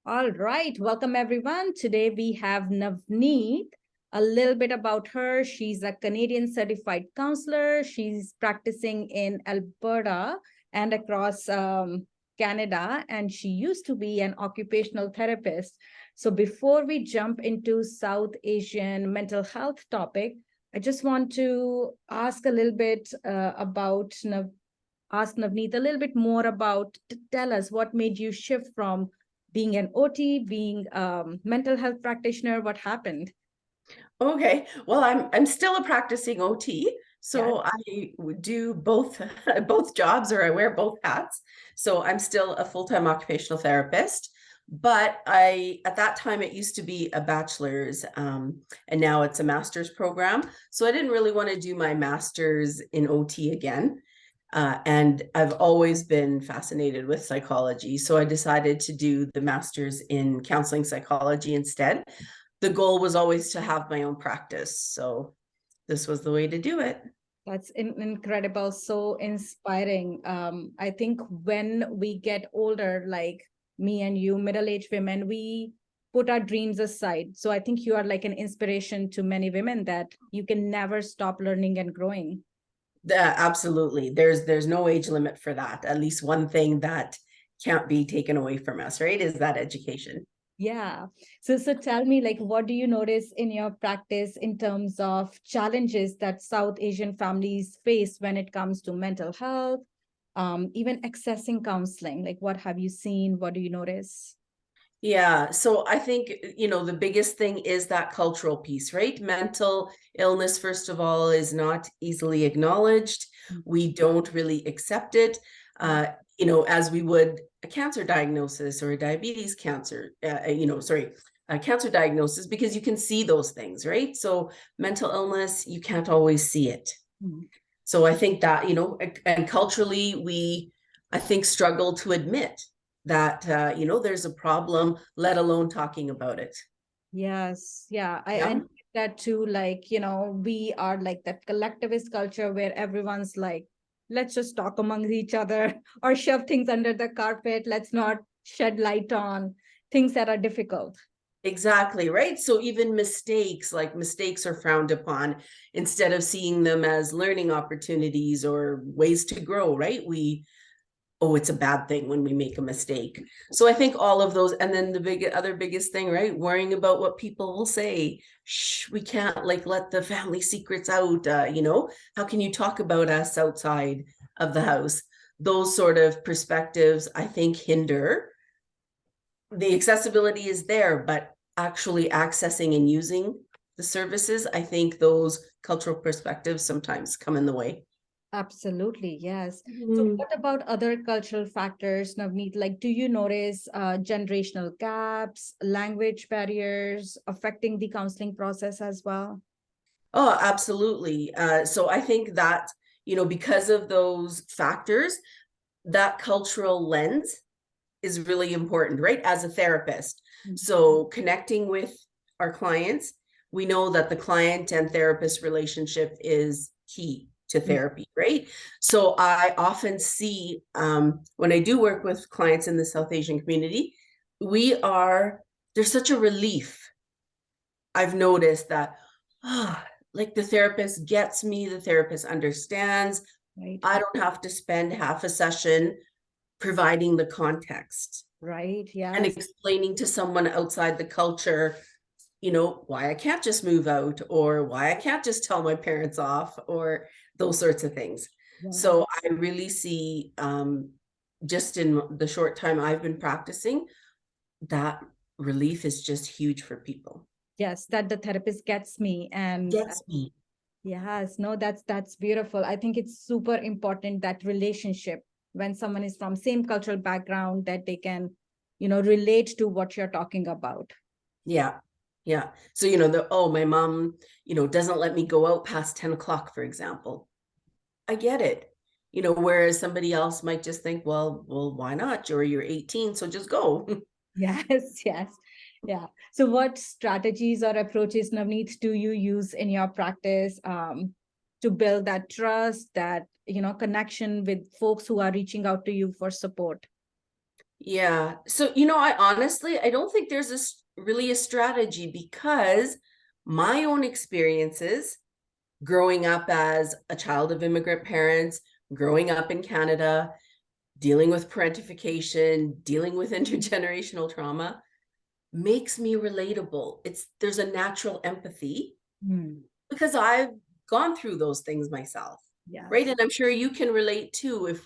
All right, welcome everyone. Today we have Navneet. A little bit about her. She's a Canadian certified counselor. She's practicing in Alberta and across Canada, and she used to be an occupational therapist. So before we jump into South Asian mental health topic, I just want to ask a little bit ask Navneet a little bit more about, tell us what made you shift from being an OT, being mental health practitioner, what happened? Okay, well, I'm still a practicing OT, so Yes. I would do both both jobs, or I wear both hats. So I'm still a full-time occupational therapist, but at that time it used to be a bachelor's, and now it's a master's program. So I didn't really want to do my master's in OT again. And I've always been fascinated with psychology. So I decided to do the master's in counseling psychology instead. The goal was always to have my own practice. So this was the way to do it. That's incredible, so inspiring. I think when we get older, like me and you, middle-aged women, we put our dreams aside. So I think you are like an inspiration to many women that you can never stop learning and growing. Absolutely. There's no age limit for that. At least one thing that can't be taken away from us, right? Is that education. Yeah. So tell me, like, what do you notice in your practice in terms of challenges that South Asian families face when it comes to mental health, even accessing counseling? Like, what have you seen? What do you notice? Yeah, so I think, the biggest thing is that cultural piece, right? Mental illness, first of all, is not easily acknowledged. We don't really accept it, as we would a cancer diagnosis or a diabetes cancer diagnosis, because you can see those things, right? So mental illness, you can't always see it. Mm. So I think that, and culturally, I think, struggle to admit that, there's a problem, let alone talking about it. Yes. Yeah. I Yeah, know that too. Like, we are like that collectivist culture where everyone's like, let's just talk among each other or shove things under the carpet. Let's not shed light on things that are difficult. exactly. Right. So even mistakes are frowned upon instead of seeing them as learning opportunities or ways to grow, right? Oh, it's a bad thing when we make a mistake. So I think all of those, and then the other biggest thing, right? Worrying about what people will say. Shh, we can't like let the family secrets out. How can you talk about us outside of the house? Those sort of perspectives, I think, hinder. The accessibility is there, but actually accessing and using the services, I think those cultural perspectives sometimes come in the way. Absolutely, yes. So Mm. what about other cultural factors, Navneet? Like, do you notice generational gaps, language barriers affecting the counseling process as well? Oh, absolutely. So I think that, because of those factors, that cultural lens is really important, right? As a therapist. Mm. So connecting with our clients, we know that the client and therapist relationship is key to therapy, right? So I often see, when I do work with clients in the South Asian community, there's such a relief. I've noticed that, like, the therapist gets me, the therapist understands. Right, I don't have to spend half a session providing the context right, and yes. explaining to someone outside the culture, why I can't just move out, or why I can't just tell my parents off, or those sorts of things. Yeah. So I really see, just in the short time I've been practicing, that relief is just huge for people. Yes, that the therapist gets me. And Gets me. yes, no, that's beautiful. I think it's super important that relationship when someone is from same cultural background that they can, relate to what you're talking about. Yeah. Yeah. So, my mom, doesn't let me go out past 10 o'clock, for example. I get it. Whereas somebody else might just think, well, why not? You're 18, so just go. Yes, yes. Yeah. So what strategies or approaches, Navneet, do you use in your practice to build that trust, that, connection with folks who are reaching out to you for support? Yeah. So, I honestly, I don't think there's really a strategy, because my own experiences growing up as a child of immigrant parents, growing up in Canada, dealing with parentification, dealing with intergenerational trauma, makes me relatable. There's a natural empathy Hmm. because I've gone through those things myself, right? Yes. And I'm sure you can relate too,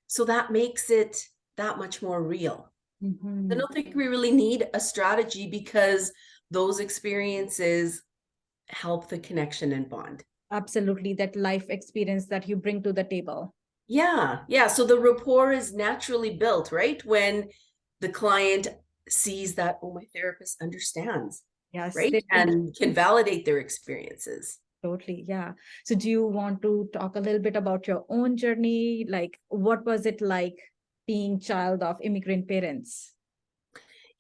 so that makes it that much more real. I Mhm. don't think we really need a strategy, because those experiences help the connection and bond. Absolutely, that life experience that you bring to the table. Yeah, yeah. So the rapport is naturally built, right? When the client sees that, oh, my therapist understands, Yes, right? And can validate their experiences. totally. Yeah. So do you want to talk a little bit about your own journey? Like, what was it like being child of immigrant parents?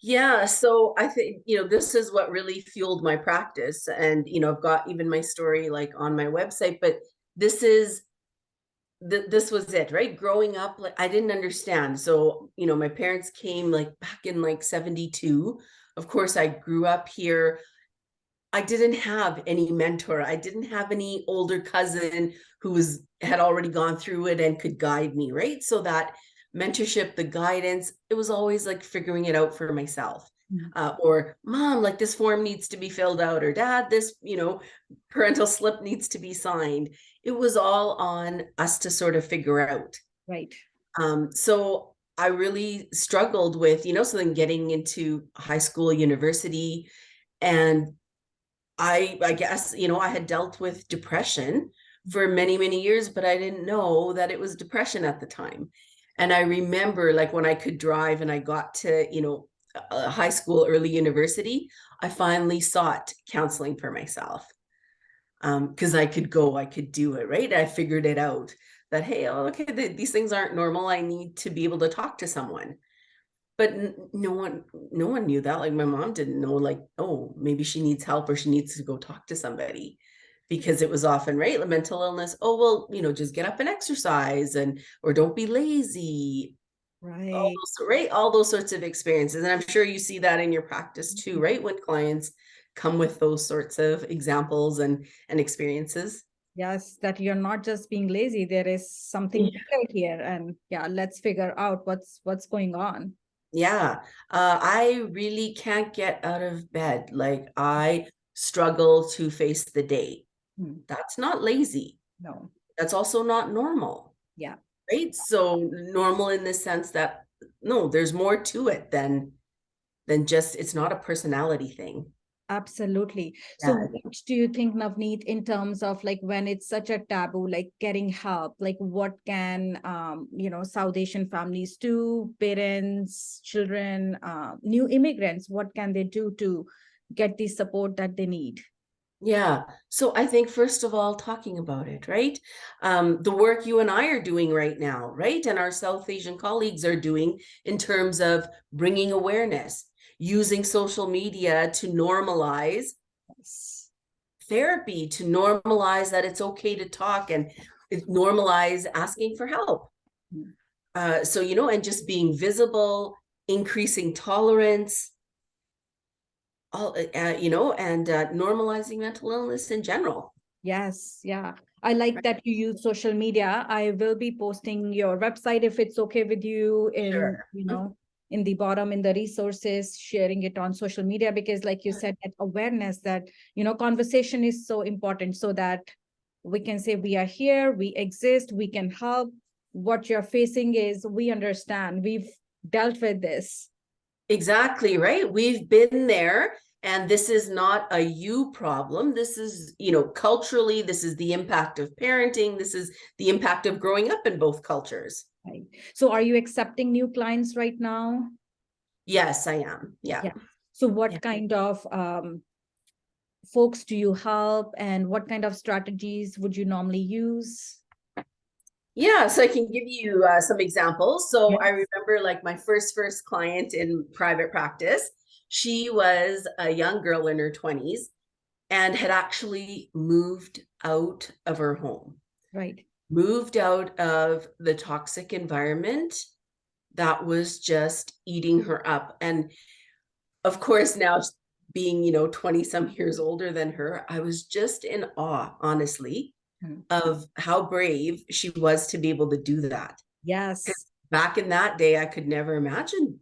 Yeah, so I think, this is what really fueled my practice. And, I've got even my story like on my website, but this is this was it, right? Growing up, like, I didn't understand. So, my parents came like back in like 72. Of course, I grew up here. I didn't have any mentor. I didn't have any older cousin who had already gone through it and could guide me, right? So that mentorship, the guidance, it was always like figuring it out for myself. Mm. Or mom, like this form needs to be filled out, or dad, this, parental slip needs to be signed. It was all on us to sort of figure out. Right. So I really struggled with, so then getting into high school, university, and I guess, I had dealt with depression for many, many years, but I didn't know that it was depression at the time. And I remember like when I could drive and I got to, high school, early university, I finally sought counseling for myself. Because I could do it, right? I figured it out that, hey, oh, okay, these things aren't normal. I need to be able to talk to someone. But no one knew that. Like my mom didn't know, like, oh, maybe she needs help or she needs to go talk to somebody, because it was often, right, like mental illness. Oh, well, just get up and exercise, or don't be lazy. Right. All those sorts of experiences. And I'm sure you see that in your practice too, right? When clients come with those sorts of examples and experiences. Yes, that you're not just being lazy. There is something Yeah. bigger here. And yeah, let's figure out what's going on. Yeah. I really can't get out of bed. Like I struggle to face the day. Hmm. That's not lazy. No. That's also not normal, Yeah. right? So normal in the sense that no, there's more to it than just, it's not a personality thing. Absolutely. So Yeah. what do you think, Navneet, in terms of like when it's such a taboo, like getting help, like what can, South Asian families do, parents, children, new immigrants, what can they do to get the support that they need? Yeah. So I think first of all, talking about it, right? The work you and I are doing right now, right? And our South Asian colleagues are doing in terms of bringing awareness, using social media to normalize Yes. therapy, to normalize that it's okay to talk, and normalize asking for help. Mm. So, and just being visible, increasing tolerance, and normalizing mental illness in general. Yes, yeah. I like that you use social media. I will be posting your website if it's okay with you in, Sure. Mhm. in the bottom in the resources, sharing it on social media, because like you said, that awareness that, conversation is so important so that we can say we are here, we exist, we can help. What you're facing is we understand, we've dealt with this. Exactly, right. We've been there, and this is not a you problem. This is, culturally, this is the impact of parenting. This is the impact of growing up in both cultures. Right. So are you accepting new clients right now? Yes, I am. Yeah. Yeah. So Yeah. what kind of folks do you help, and what kind of strategies would you normally use? Yeah, so I can give you some examples. So I Yes. remember like my first client in private practice. She was a young girl in her 20s and had actually moved out of her home, Right. moved out of the toxic environment that was just eating her up. And of course, now being, 20 some years older than her, I was just in awe, honestly, of how brave she was to be able to do that. Yes. Back in that day, I could never imagine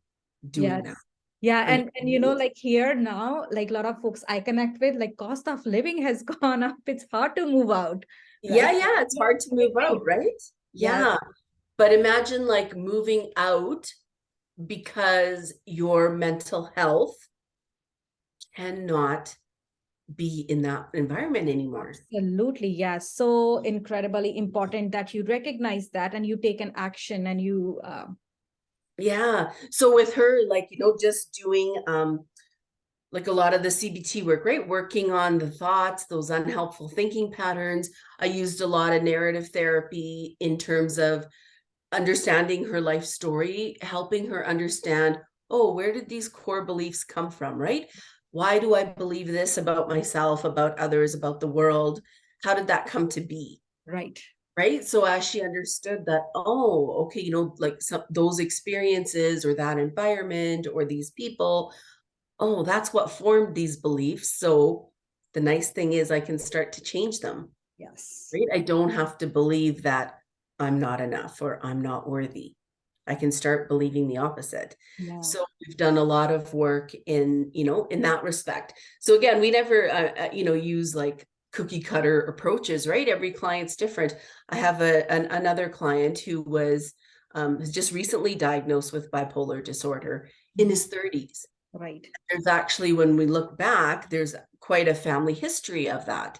doing that. Yeah, and like here now, like a lot of folks I connect with, like cost of living has gone up. It's hard to move out. Yeah, Right? yeah, it's hard to move out, right? Yes. Yeah. But imagine like moving out because your mental health cannot be in that environment anymore. Absolutely, yes. So incredibly important that you recognize that and you take an action and you Yeah. So with her, like, just doing like a lot of the CBT work, right? Working on the thoughts, those unhelpful thinking patterns. I used a lot of narrative therapy in terms of understanding her life story, helping her understand, oh, where did these core beliefs come from, right? Why do I believe this about myself, about others, about the world? How did that come to be? right. Right. So as she understood that, oh, okay, like those experiences or that environment or these people, oh, that's what formed these beliefs. So the nice thing is I can start to change them. Yes. Right. I don't have to believe that I'm not enough or I'm not worthy. I can start believing the opposite. Yeah. So we've done a lot of work in that respect. So again, we never, use like cookie cutter approaches, right? Every client's different. I have another client who was just recently diagnosed with bipolar disorder in his 30s. Right. There's actually, when we look back, there's quite a family history of that.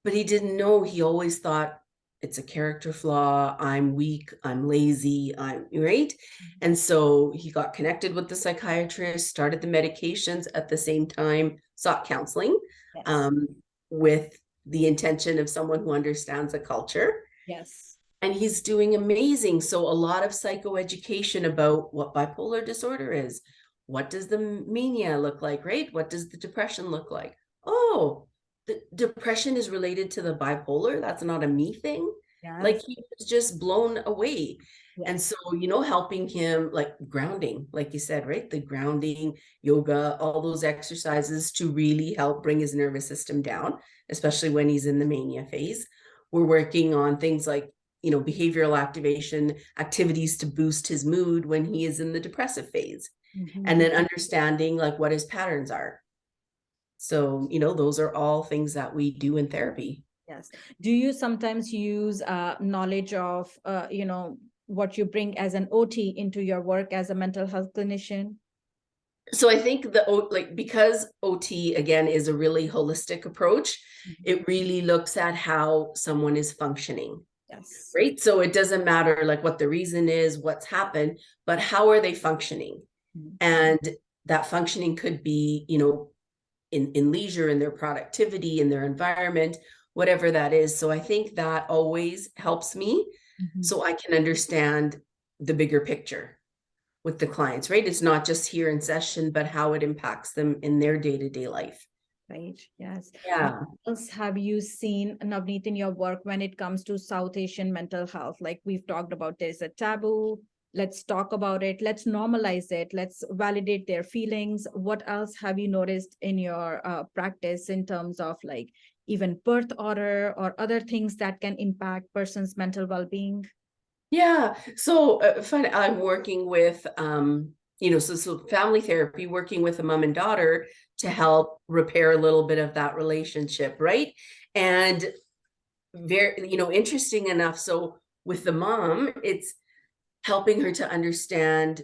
But he didn't know. He always thought it's a character flaw. I'm weak. I'm lazy. I'm right. And so he got connected with the psychiatrist, started the medications at the same time, sought counseling Yes. with the intention of someone who understands the culture. Yes. And he's doing amazing. So a lot of psychoeducation about what bipolar disorder is. What does the mania look like, right? What does the depression look like? Oh, the depression is related to the bipolar. That's not a me thing. Yes. Like he was just blown away. Yes. And so, helping him like grounding, like you said, right? The grounding, yoga, all those exercises to really help bring his nervous system down, especially when he's in the mania phase. We're working on things like, behavioral activation activities to boost his mood when he is in the depressive phase. And then understanding like what his patterns are. So, those are all things that we do in therapy. Yes. Do you sometimes use knowledge of, what you bring as an OT into your work as a mental health clinician? So I think because OT again is a really holistic approach, it really looks at how someone is functioning. Yes. Right. So it doesn't matter like what the reason is, what's happened, but how are they functioning? And that functioning could be, in leisure, in their productivity, in their environment, whatever that is. So I think that always helps me so I can understand the bigger picture with the clients, right? It's not just here in session, but how it impacts them in their day-to-day life. Right. Yes. Yeah. What else have you seen, Navneet, in your work when it comes to South Asian mental health? Like we've talked about, there's a taboo. Let's talk about it. Let's normalize it. Let's validate their feelings. What else have you noticed in your practice in terms of like even birth order or other things that can impact person's mental well-being? Yeah. So I'm working with, so family therapy, working with a mom and daughter to help repair a little bit of that relationship, right? And very, interesting enough. So with the mom, it's helping her to understand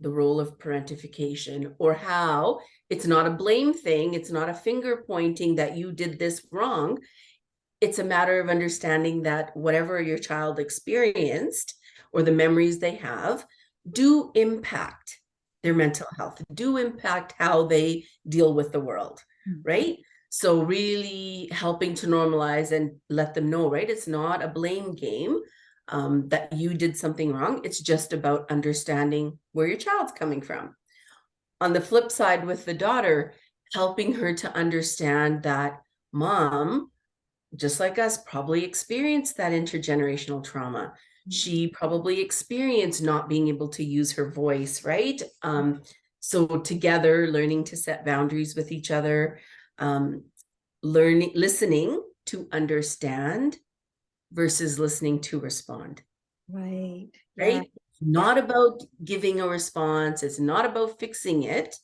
the role of parentification, or how it's not a blame thing. It's not a finger pointing that you did this wrong. It's a matter of understanding that whatever your child experienced or the memories they have do impact their mental health, do impact how they deal with the world, right? So really helping to normalize and let them know, right? It's not a blame game that you did something wrong. It's just about understanding where your child's coming from. On the flip side with the daughter, helping her to understand that mom, just like us, probably experienced that intergenerational trauma. She probably experienced not being able to use her voice, right? So together, learning to set boundaries with each other, listening to understand versus listening to respond. Right. Yeah. Right? Not about giving a response. It's not about fixing it.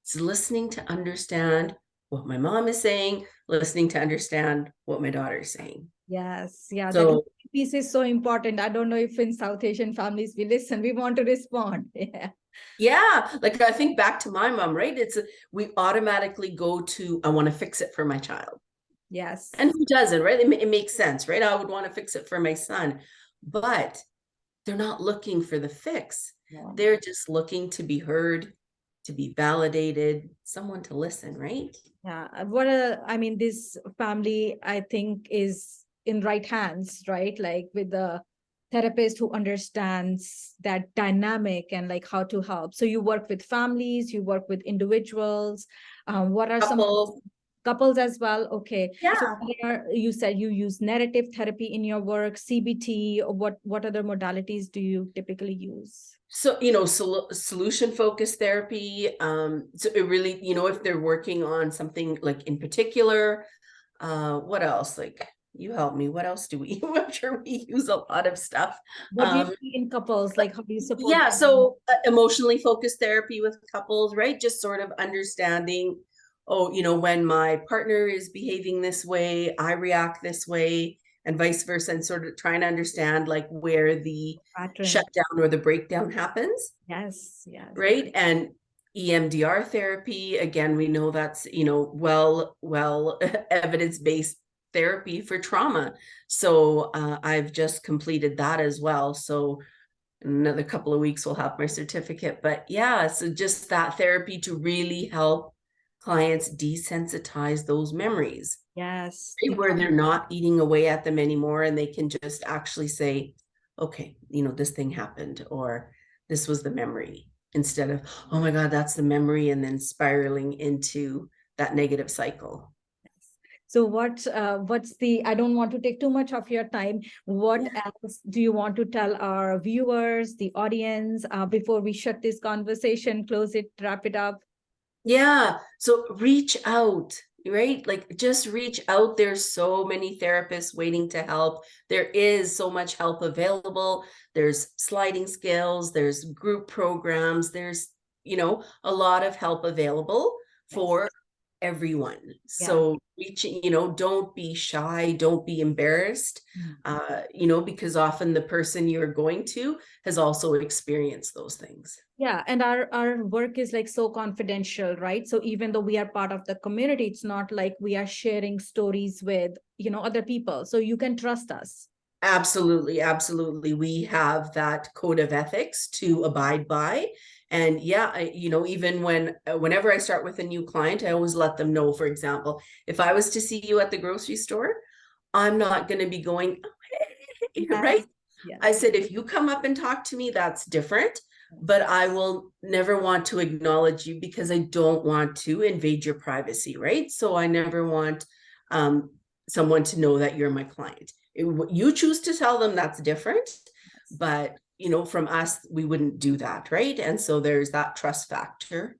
It's listening to understand what my mom is saying, listening to understand what my daughter is saying. Yes. Yeah. That So piece is so important. I don't know if in South Asian families we listen, we want to respond. Yeah. yeah, like I think back to my mom, right? We automatically go to, I want to fix it for my child. Yes. And who doesn't, right? It makes sense, right? I would want to fix it for my son, but they're not looking for the fix. Yeah. They're just looking to be heard, to be validated, someone to listen, right? Yeah. I mean, this family, I think, is in right hands, right? Like with the therapist who understands that dynamic and like how to help. So you work with families, you work with individuals. What are some Couple, couples as well? Okay. So yeah. you said you use narrative therapy in your work, CBT, or what other modalities do you typically use? So, solution focused therapy. So it really, if they're working on something like in particular, what else? Like you help me. What else do we? I'm sure we use a lot of stuff. What do you see in couples? Like how do you support Yeah, them? so emotionally focused therapy with couples, right? Just sort of understanding, oh, when my partner is behaving this way, I react this way, and vice versa, and sort of trying to understand like where the Pattern. shutdown or the breakdown happens, Yes, yes. right? And EMDR therapy, again, we know that's, well evidence-based therapy for trauma. So I've just completed that as well. So in another couple of weeks we'll have my certificate. But yeah, so just that therapy to really help clients desensitize those memories, Yes. right? Where they're not eating away at them anymore, and they can just actually say, okay, this thing happened, or this was the memory, instead of, oh my God, that's the memory, and then spiraling into that negative cycle. So what's the, I don't want to take too much of your time. What else do you want to tell our viewers, the audience, before we shut this conversation, close it, wrap it up? Yeah. So reach out, right? Like just reach out. There's so many therapists waiting to help. There is so much help available. There's sliding scales, there's group programs, there's, a lot of help available for everyone. So reaching, don't be shy, don't be embarrassed, because often the person you're going to has also experienced those things. Yeah, and our work is like so confidential, right? So even though we are part of the community, it's not like we are sharing stories with, other people. So you can trust us. Absolutely, absolutely. We have that code of ethics to abide by. And yeah, even whenever I start with a new client, I always let them know, for example, if I was to see you at the grocery store, I'm not going to be going, right? Yes. I said, if you come up and talk to me, that's different, but I will never want to acknowledge you because I don't want to invade your privacy, right? So I never want someone to know that you're my client. You choose to tell them, that's different, but from us, we wouldn't do that, right? And so there's that trust factor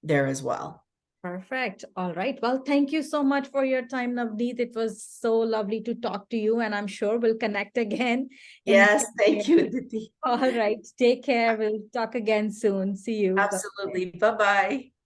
there as well. Perfect. All right. Well, thank you so much for your time, Navneet. It was so lovely to talk to you, and I'm sure we'll connect again. Yes, thank you, Aditi. All right. Take care. We'll talk again soon. See you. Absolutely. Bye-bye.